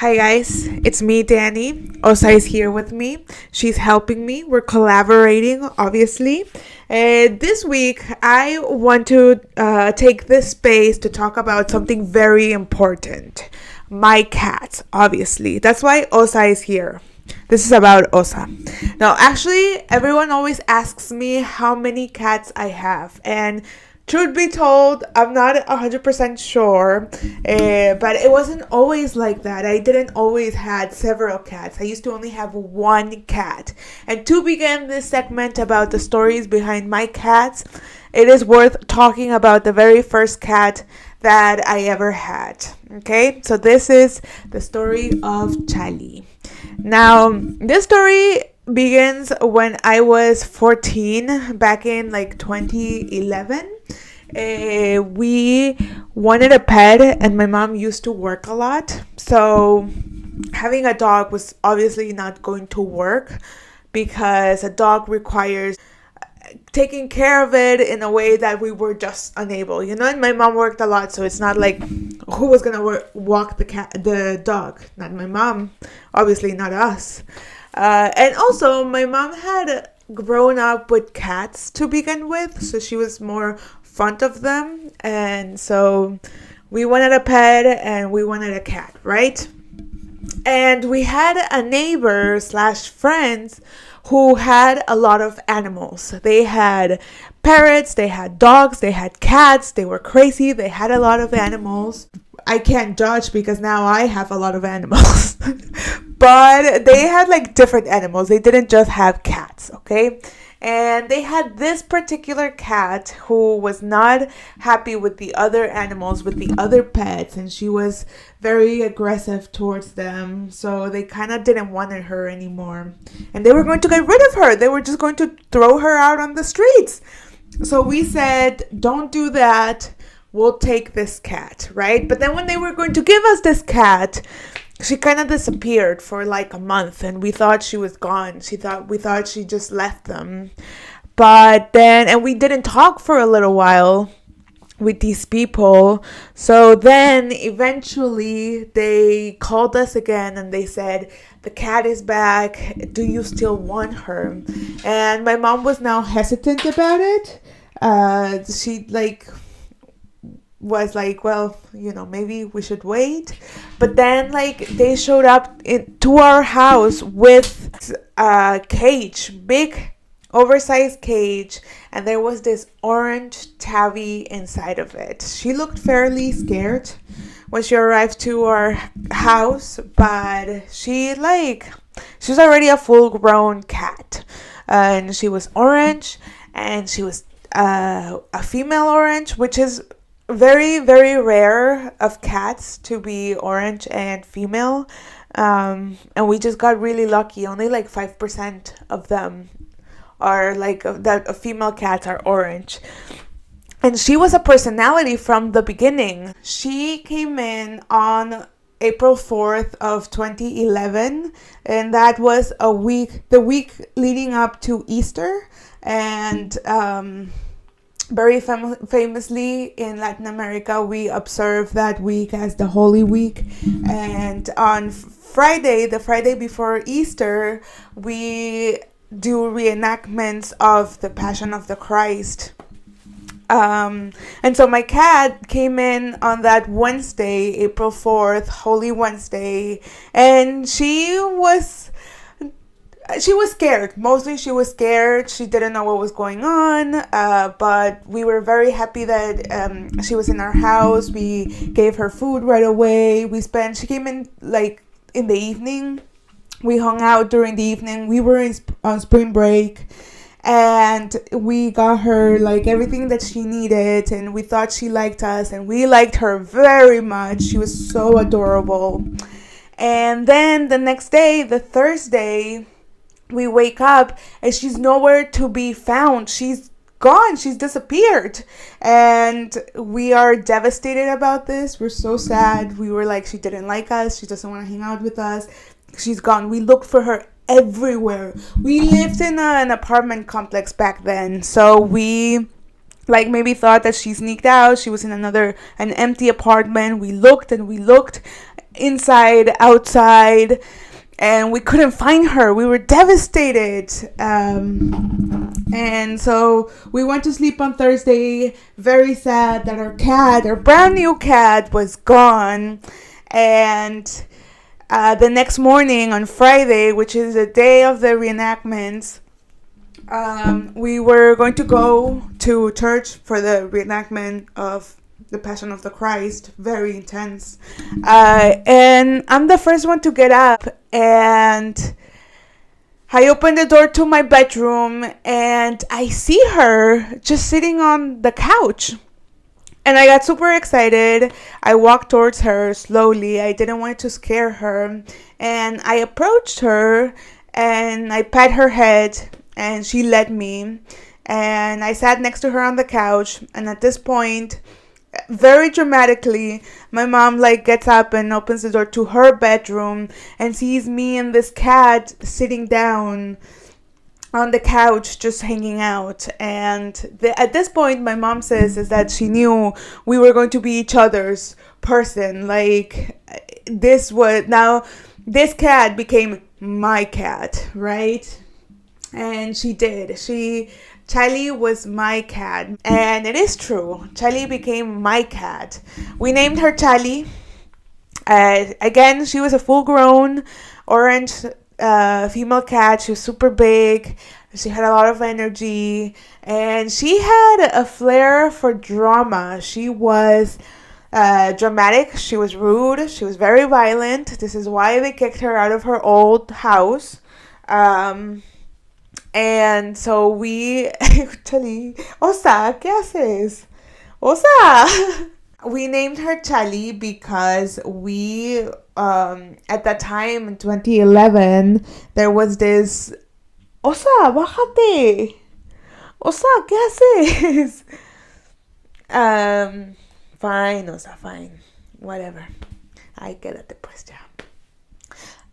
Hi guys, it's me, Danny. Osa is here with me. She's helping me. We're collaborating, obviously. This week, I want to take this space to talk about something very important. My cat, obviously. That's why Osa is here. This is about Osa. Now, actually, everyone always asks me how many cats I have. And truth be told, I'm not 100% sure, but it wasn't always like that. I didn't always had several cats. I used to only have one cat. And to begin this segment about the stories behind my cats, it is worth talking about the very first cat that I ever had. Okay, so this is the story of Chali. Now, this story begins when I was 14, back in like 2011. We wanted a pet, and my mom used to work a lot. So, having a dog was obviously not going to work because a dog requires taking care of it in a way that we were just unable, and my mom worked a lot, so it's not like who was gonna walk the dog. Not my mom, obviously not us. And also my mom had grown up with cats to begin with, so she was more fond of them, and so we wanted a pet and we wanted a cat, right? And we had a neighbor slash friends who had a lot of animals. They had parrots, they had dogs, they had cats, they were crazy, they had a lot of animals. I can't judge because now I have a lot of animals. But they had like different animals. They didn't just have cats, okay? And they had this particular cat who was not happy with the other animals, with the other pets, and she was very aggressive towards them. So they kind of didn't want her anymore. And they were going to get rid of her. They were just going to throw her out on the streets. So we said, don't do that. We'll take this cat, right? But then when they were going to give us this cat, she kind of disappeared for like a month, and we thought she was gone. We thought she just left them. But then, and we didn't talk for a little while with these people. So then eventually they called us again and they said, the cat is back. Do you still want her? And my mom was now hesitant about it. She was like, well, maybe we should wait. But then they showed up to our house with a cage, big oversized cage, and there was this orange tabby inside of it. She looked fairly scared when she arrived to our house, but she's already a full grown cat, and she was orange, and she was a female orange, which is very, very rare of cats to be orange and female. And we just got really lucky. Only 5% of them are that female cats are orange. And she was a personality from the beginning. She came in on April 4th of 2011, and that was the week leading up to Easter. And very famously in Latin America, we observe that week as the Holy Week. And on Friday, the Friday before Easter, we do reenactments of the Passion of the Christ. And so my cat came in on that Wednesday, April 4th, Holy Wednesday, and she was scared. Mostly she was scared. She didn't know what was going on, but we were very happy that she was in our house. We gave her food right away. She came in in the evening. We hung out during the evening. We were on spring break, and we got her everything that she needed, and we thought she liked us, and we liked her very much. She was so adorable. And then the next day, the Thursday, we wake up and she's nowhere to be found. She's gone. She's disappeared. And we are devastated about this. We're so sad. We were she didn't like us. She doesn't want to hang out with us. She's gone. We looked for her everywhere. We lived in an apartment complex back then. So we maybe thought that she sneaked out. She was in an empty apartment. We looked and we looked. inside, outside, and we couldn't find her. We were devastated. And so we went to sleep on Thursday, very sad that our cat, our brand new cat, was gone. And the next morning on Friday, which is the day of the reenactments, we were going to go to church for the reenactment of the Passion of the Christ. Very intense. And I'm the first one to get up, and I open the door to my bedroom and I see her just sitting on the couch. And I got super excited. I walked towards her slowly. I didn't want to scare her. And I approached her and I pat her head and she led me. And I sat next to her on the couch. And at this point, very dramatically, my mom like gets up and opens the door to her bedroom and sees me and this cat sitting down on the couch just hanging out. And at this point my mom says is that she knew we were going to be each other's person. Like, this cat became my cat, right? And she did. Chali was my cat. And it is true. Chali became my cat. We named her Chali. Again, she was a full-grown orange female cat. She was super big. She had a lot of energy. And she had a flair for drama. She was dramatic. She was rude. She was very violent. This is why they kicked her out of her old house. And so we Chali, Osa, ¿qué haces? Osa. We named her Chali because we at that time in 2011 there was this Osa, bájate. Osa, ¿qué haces? Fine, Osa, fine. Whatever. Ay, quédate pues ya.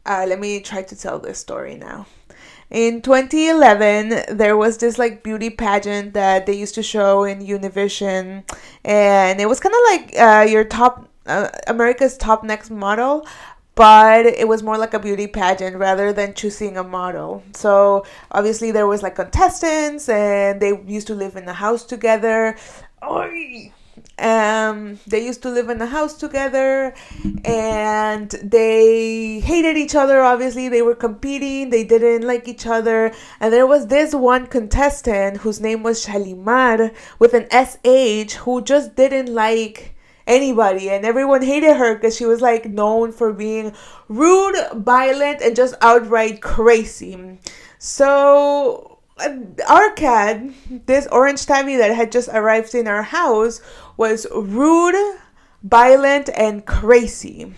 Let me try to tell this story now. In 2011, there was this like beauty pageant that they used to show in Univision, and it was kind of like your top America's Top Next Model, but it was more like a beauty pageant rather than choosing a model. So obviously there was like contestants, and they used to live in a house together. Oy! They used to live in a house together, and they hated each other. Obviously they were competing, they didn't like each other. And there was this one contestant whose name was Shalimar with an SH, who just didn't like anybody, and everyone hated her because she was like known for being rude, violent, and just outright crazy. So our cat, this orange tabby that had just arrived in our house, was rude, violent, and crazy.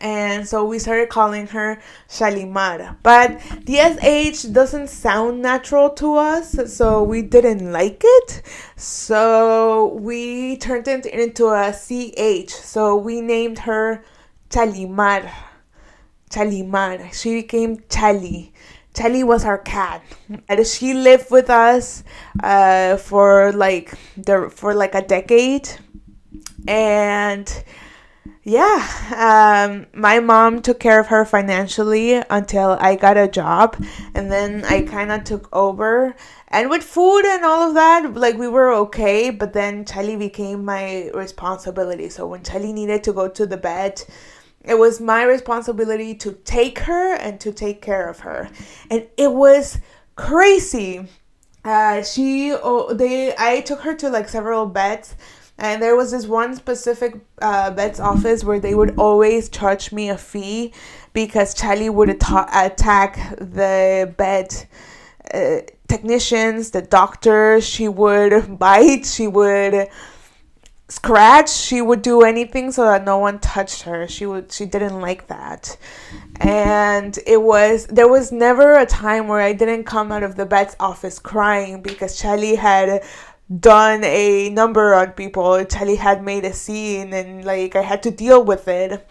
And so we started calling her Shalimar. But the SH doesn't sound natural to us, so we didn't like it. So we turned it into a CH. So we named her Chalimar. Chalimar. She became Chali. Chali was our cat. And she lived with us for like a decade. And yeah, my mom took care of her financially until I got a job, and then I kind of took over. And with food and all of that, like, we were okay, but then Chali became my responsibility. So when Chali needed to go to the bed, it was my responsibility to take her and to take care of her. And it was crazy. I took her to like several vets. And there was this one specific vet's office where they would always charge me a fee because Chali would attack the vet technicians, the doctors. She would bite, she would scratch, she would do anything so that no one touched her. She didn't like that. And there was never a time where I didn't come out of the vet's office crying because Chali had done a number on people. Chali had made a scene, and like I had to deal with it.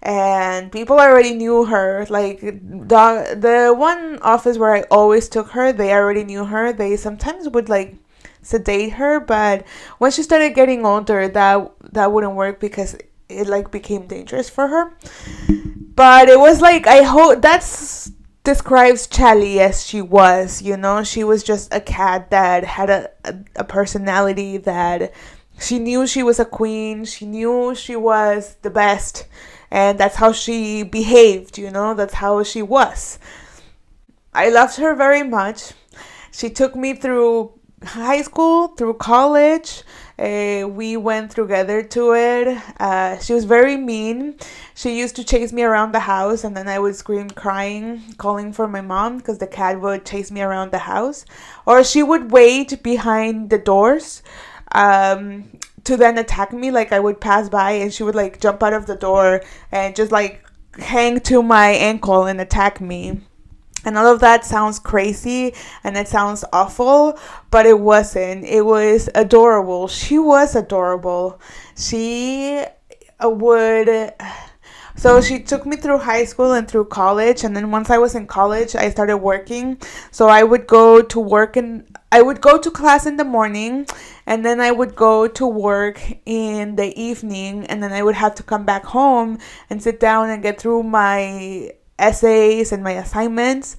And people already knew her. Like the one office where I always took her, they already knew her. They sometimes would like sedate her, but when she started getting older, that wouldn't work because it like became dangerous for her. But it was like, I hope that's describes Chali as she was, you know. She was just a cat that had a personality that she knew she was a queen, she knew she was the best, and that's how she behaved, you know, that's how she was. I loved her very much. She took me through high school, through college. We went together to it. She was very mean. She used to chase me around the house, and then I would scream crying, calling for my mom because the cat would chase me around the house. Or she would wait behind the doors to then attack me. Like I would pass by and she would like jump out of the door and just like hang to my ankle and attack me. And all of that sounds crazy and it sounds awful, but it wasn't. It was adorable. She was adorable. She would. So she took me through high school and through college. And then once I was in college, I started working. So I would go to work and I would go to class in the morning, and then I would go to work in the evening, and then I would have to come back home and sit down and get through my essays and my assignments.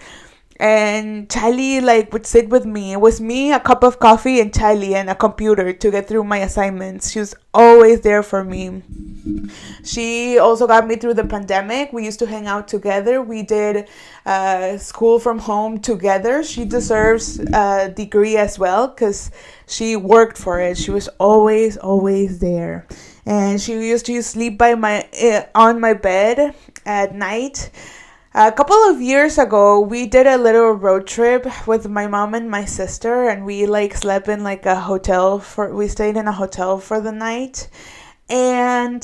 And Chali like would sit with me. It was me, a cup of coffee, and Chali and a computer to get through my assignments. She was always there for me. She also got me through the pandemic. We used to hang out together. We did school from home together. She deserves a degree as well because she worked for it. She was always there. And she used to sleep by my on my bed at night. A couple of years ago, we did a little road trip with my mom and my sister, and we like slept in like a hotel we stayed in a hotel for the night. And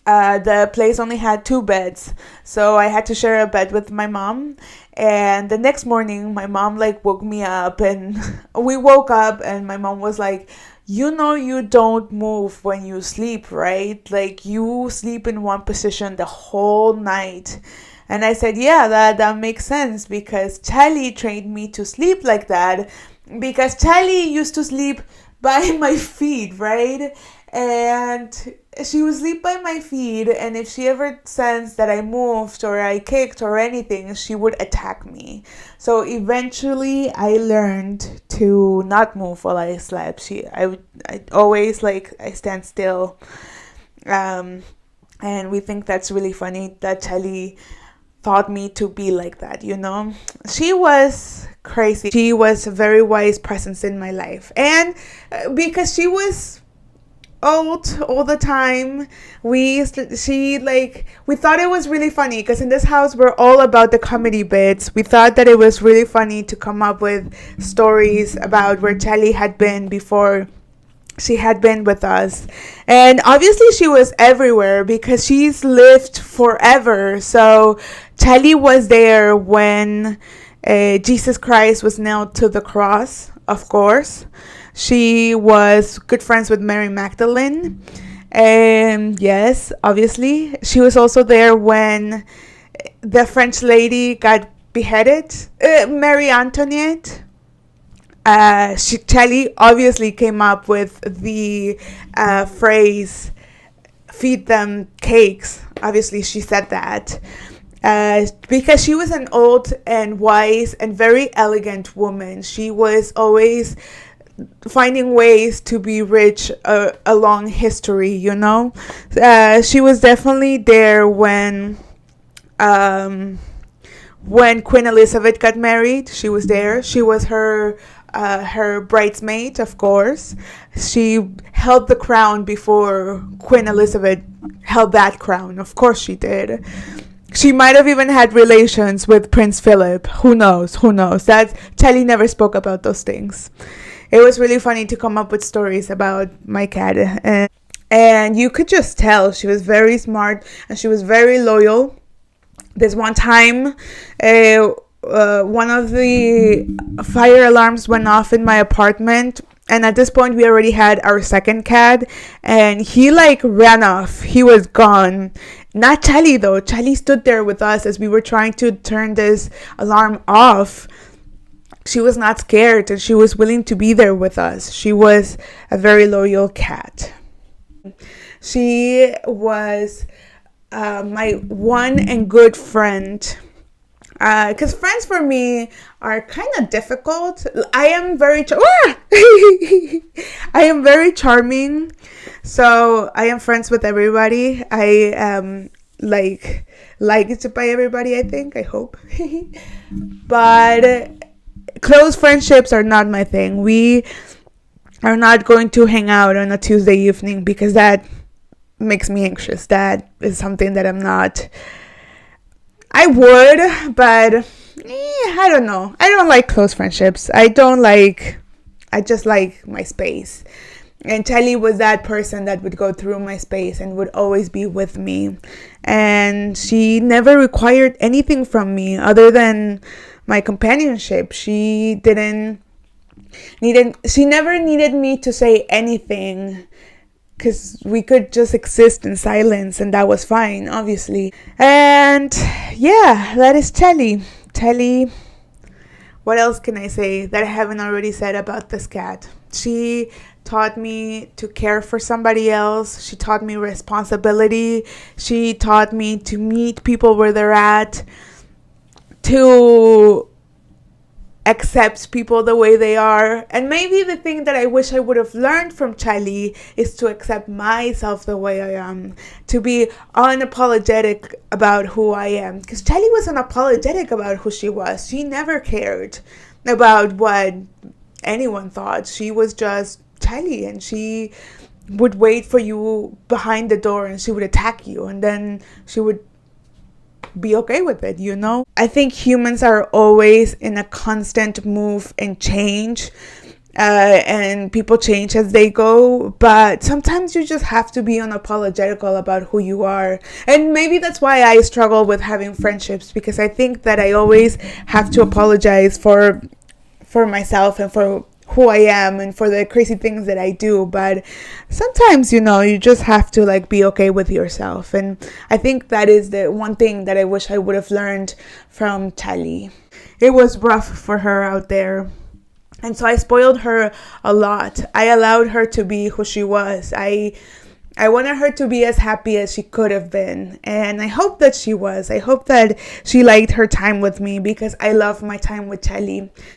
the place only had 2 beds, so I had to share a bed with my mom. And the next morning my mom like woke me up, and we woke up and my mom was like, you know, you don't move when you sleep, right? Like you sleep in one position the whole night. And I said, yeah, that makes sense because Chali trained me to sleep like that, because Chali used to sleep by my feet, right? And she would sleep by my feet, and if she ever sensed that I moved or I kicked or anything, she would attack me. So eventually I learned to not move while I slept. I always like, I stand still. And we think that's really funny that Chali taught me to be like that, you know. She was crazy. She was a very wise presence in my life. And because she was old all the time, we thought it was really funny because in this house we're all about the comedy bits. We thought that it was really funny to come up with stories about where Chali had been before she had been with us. And obviously she was everywhere because she's lived forever. So Chali was there when Jesus Christ was nailed to the cross, of course. She was good friends with Mary Magdalene. And yes, obviously. She was also there when the French lady got beheaded, Mary Antoinette. Chali obviously came up with the phrase, feed them cakes. Obviously, she said that. Because she was an old and wise and very elegant woman. She was always finding ways to be rich along history, you know. She was definitely there when Queen Elizabeth got married. She was there. She was her bridesmaid, of course. She held the crown before Queen Elizabeth held that crown. Of course she did. She might have even had relations with Prince Philip. Who knows? That Chali never spoke about those things. It was really funny to come up with stories about my cat. And you could just tell she was very smart and she was very loyal. There's one time one of the fire alarms went off in my apartment, and at this point we already had our second cat, and he like ran off. He was gone. Not Chali though. Chali stood there with us as we were trying to turn this alarm off. She was not scared and she was willing to be there with us. She was a very loyal cat. She was my one and good friend. Because friends for me are kind of difficult. I am very I am very charming, so I am friends with everybody. I am liked by everybody. I think. I hope, but close friendships are not my thing. We are not going to hang out on a Tuesday evening because that makes me anxious. That is something that I'm not. I would, but I don't know. I don't like close friendships. I just like my space. And Chali was that person that would go through my space and would always be with me. And she never required anything from me other than my companionship. She never needed me to say anything because we could just exist in silence and that was fine, obviously. And yeah, that is Chali. Chali, what else can I say that I haven't already said about this cat? She taught me to care for somebody else. She taught me responsibility. She taught me to meet people where they're at, to accept people the way they are. And maybe the thing that I wish I would have learned from Chali is to accept myself the way I am, to be unapologetic about who I am. Because Chali was unapologetic about who she was. She never cared about what anyone thought. She was just Chali, and she would wait for you behind the door and she would attack you, and then she would be okay with it, you know? I think humans are always in a constant move and change, and people change as they go, but sometimes you just have to be unapologetical about who you are. And maybe that's why I struggle with having friendships, because I think that I always have to apologize for myself and for who I am and for the crazy things that I do. But sometimes, you just have to be okay with yourself. And I think that is the one thing that I wish I would have learned from Chali. It was rough for her out there. And so I spoiled her a lot. I allowed her to be who she was. I wanted her to be as happy as she could have been. And I hope that she was. I hope that she liked her time with me, because I love my time with Chali.